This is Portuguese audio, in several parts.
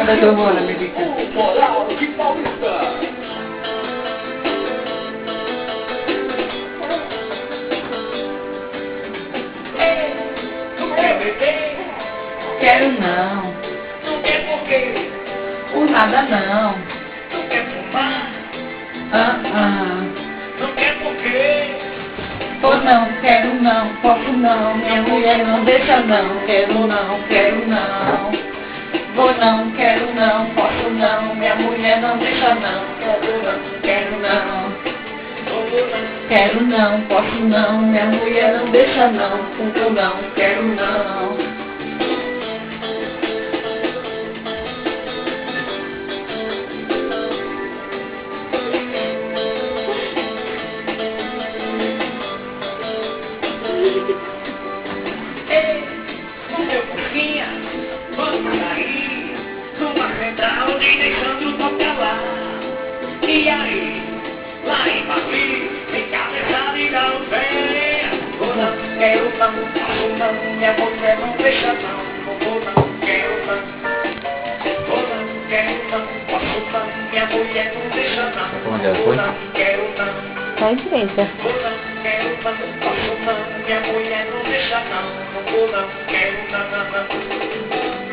Nada do Rona, me diga. Moral de Paulista. Não quer beber? Quero não. Não quer por quê? Por nada não. Não quer fumar? Não quer por quê? Pô não, quero não, posso não, minha mulher não deixa não, quero não, quero não. Vou não, quero não, posso não, minha mulher não deixa não, quero não. Quero não, posso não, minha mulher não deixa não, fumo não, quero não. Ei, no meu porquinha, vamos sair numa central e deixando tocar lá. E aí, lá em Paris, em cabeçada e dá o pé. Vou não, quero não, posso não, minha mulher não deixa não. Vou não, quero não. Vou não, quero não, posso não, minha mulher não deixa não. Onde ela Vou foi? não, quero não. Tá em frente. Vou não, quero não, posso não, minha mulher não deixa não. Vou não, quero não.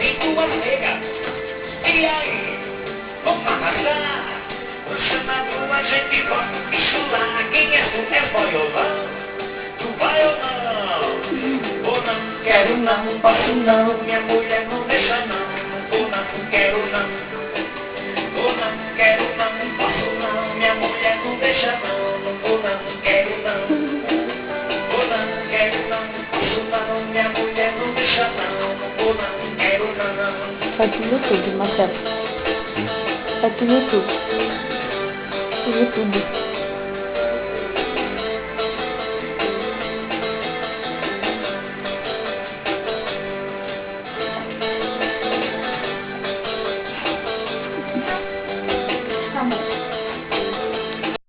Em tua nega, e aí, vamos arrasar. No chamado a gente vai pichular. Quem é tu? É boy ou não? Tu vai ou não? Ou não? Quero não, posso não. Minha mulher não deixa não. Ou não, quero não. Ou não, quero não, posso não. Minha mulher não deixa não. Ou não, quero não. Ou não, quero não, posso não. Minha mulher não deixa não. Ou não, quero não. Vai pro YouTube, Marcelo. Vai pro YouTube. No YouTube.